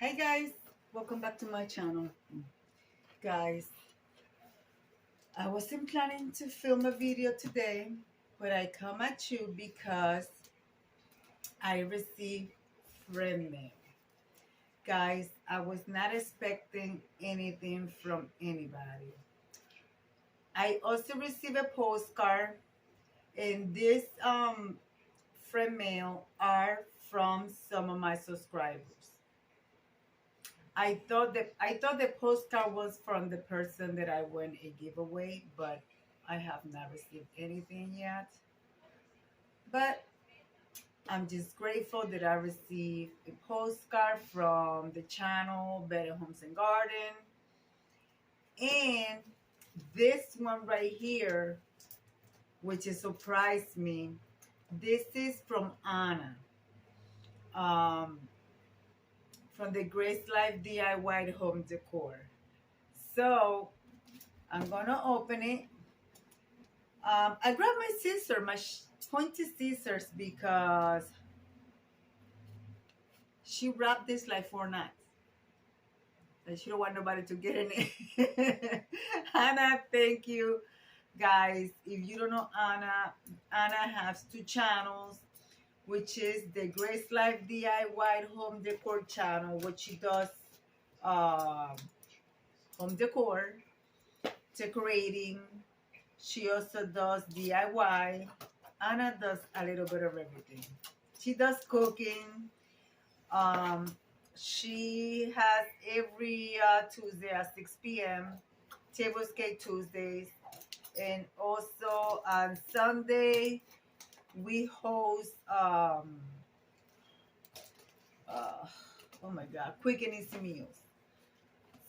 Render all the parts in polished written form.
Hey guys, welcome back to my channel. Guys, I wasn't planning to film a video today, but I come at you because I received friend mail. Guys, I was not expecting anything from anybody. I also received a postcard, and this friend mail are from some of my subscribers. I thought the postcard was from the person that I won a giveaway, but I have not received anything yet. But I'm just grateful that I received a postcard from the channel Better Homes and Garden. And this one right here, which has surprised me, this is from Anna. Um, from the Grace Life DIY Home Decor. So I'm gonna open it. I grabbed my scissors, my pointy scissors, because she wrapped this like 4 nights. And she don't want nobody to get in it. Anna, thank you, guys. If you don't know Anna, Anna has 2 channels, which is the Grace Life DIY Home Decor channel, which she does home decor, decorating. She also does DIY. Anna does a little bit of everything. She does cooking. She has every Tuesday at 6 p.m. Tablescape Tuesdays. And also on Sunday, we host, oh my God, quick and easy meals.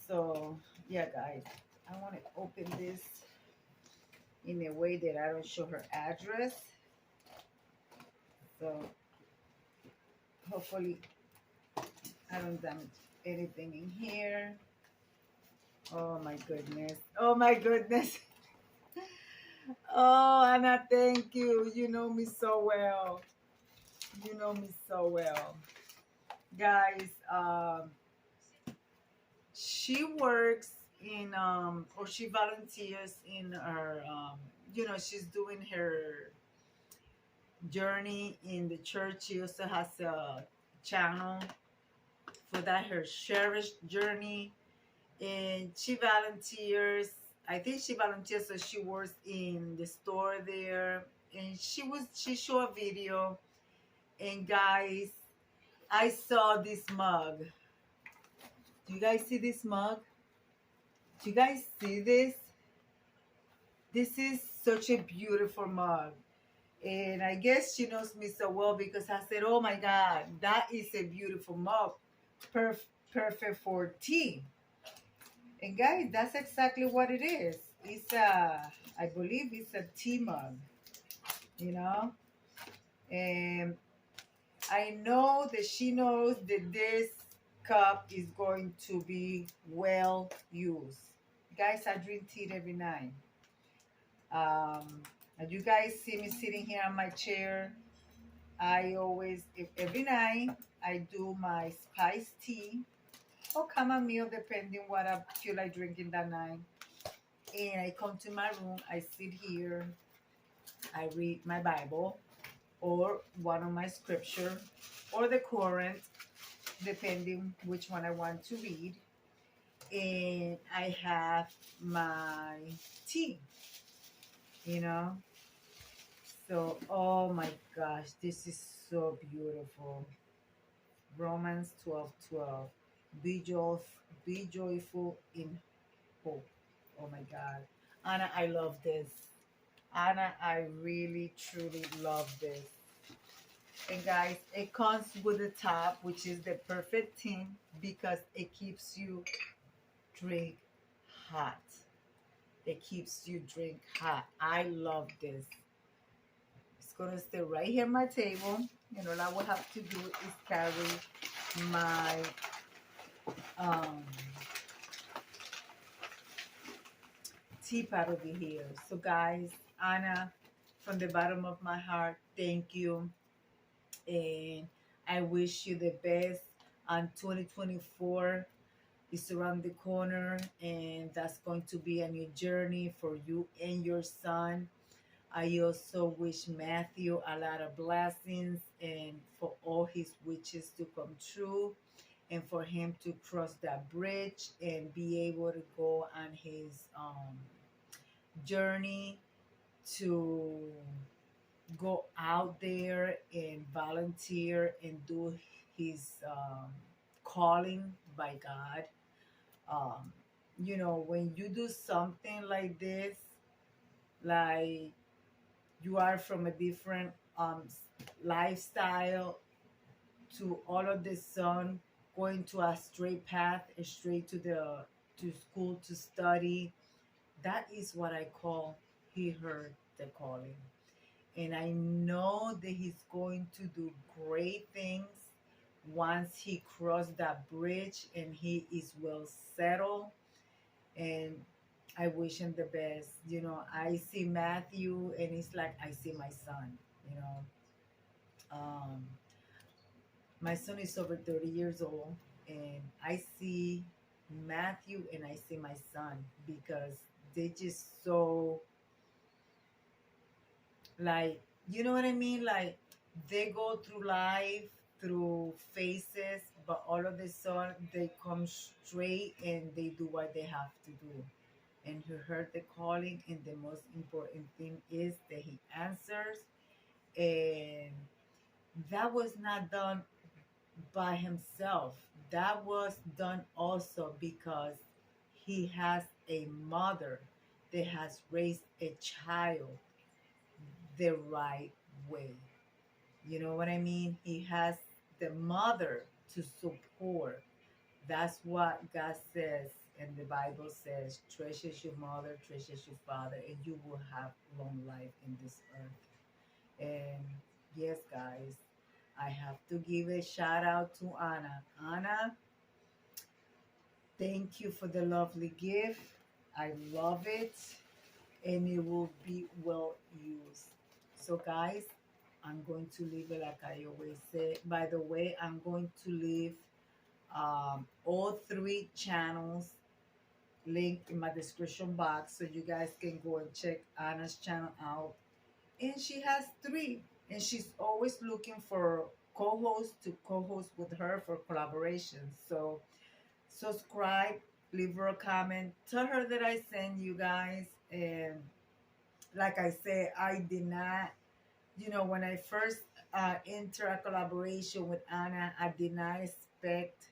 So, yeah, guys, I want to open this in a way that I don't show her address. So hopefully I don't damage anything in here. Oh my goodness. Oh my goodness. Oh, Anna, thank you. You know me so well. You know me so well. Guys, she works in or she volunteers in her she's doing her journey in the church. She also has a channel for that, her cherished journey, and she volunteers. I think she volunteers, so she works in the store there, and she showed a video. And guys, I saw this mug. Do you guys see this mug? Do you guys see this? This is such a beautiful mug. And I guess she knows me so well because I said, oh my God, that is a beautiful mug. Perfect for tea. And guys, that's exactly what it is. It's I believe it's a tea mug, you know? And I know that she knows that this cup is going to be well used. Guys, I drink tea every night. As you guys see me sitting here on my chair, I always, every night, I do my spiced tea or chamomile, depending what I feel like drinking that night. And I come to my room, I sit here, I read my Bible or one of my scripture or the current, depending which one I want to read. And I have my tea, you know. So, oh my gosh, this is so beautiful. Romans 12:12. Be joyful in hope. Oh my God. Anna, I love this. Anna, I really, truly love this. And guys, it comes with the top, which is the perfect thing because it keeps you drink hot. It keeps you drink hot. I love this. It's gonna stay right here on my table. And all I will have to do is carry my teapot over here. So guys, Anna, from the bottom of my heart, thank you. And I wish you the best And 2024 is around the corner, and that's going to be a new journey for you and your son. I also wish Matthew a lot of blessings and for all his wishes to come true and for him to cross that bridge and be able to go on his journey to go out there and volunteer and do his calling by God. Um, when you do something like this, like you are from a different lifestyle to all of the sun going to a straight path and straight to school to study, that is what I call he heard the calling. And I know that he's going to do great things once he crossed that bridge and he is well settled. And I wish him the best. I see Matthew and it's like I see my son. You know, um, my son is over 30 years old, and I see Matthew and I see my son because they just so like, you know what I mean? Like they go through life through phases, but all of a sudden they come straight and they do what they have to do. And he heard the calling, and the most important thing is that he answers. And that was not done by himself. That was done also because he has a mother that has raised a child the right way. You know what I mean? He has the mother to support. That's what God says, and the Bible says, treasures your mother, treasures your father, and you will have long life in this earth. And yes, guys, I have to give a shout out to Anna. Anna, thank you for the lovely gift. I love it, and it will be well used. So, guys, I'm going to leave it like I always say. By the way, I'm going to leave all three channels linked in my description box so you guys can go and check Anna's channel out. And she has three, and she's always looking for co-hosts to co-host with her for collaboration. So subscribe, leave her a comment, tell her that I send you guys. And like I said, I did not, when I first enter a collaboration with Anna, I did not expect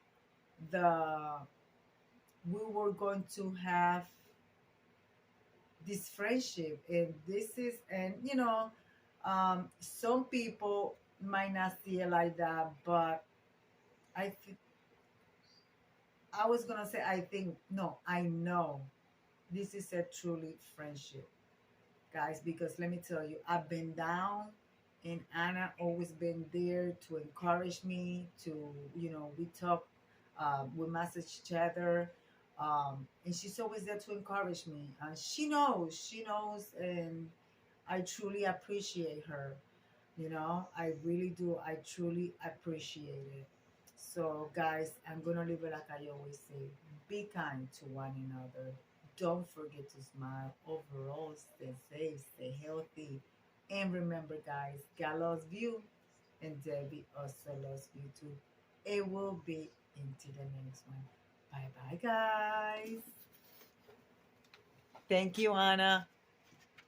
the we were going to have this friendship. And this is, and some people might not see it like that, but I th- I was gonna say, I think, no, I know this is a truly friendship, guys, because let me tell you, I've been down, and Anna always been there to encourage me to, we talk, we message each other, and she's always there to encourage me. And she knows, and I truly appreciate her. I really do. I truly appreciate it. So, guys, I'm gonna leave it like I always say: be kind to one another. Don't forget to smile. Overall, stay safe, stay healthy, and remember, guys, God loves you, and Debbie also loves you too. It will be into the next one. Bye, bye, guys. Thank you, Anna.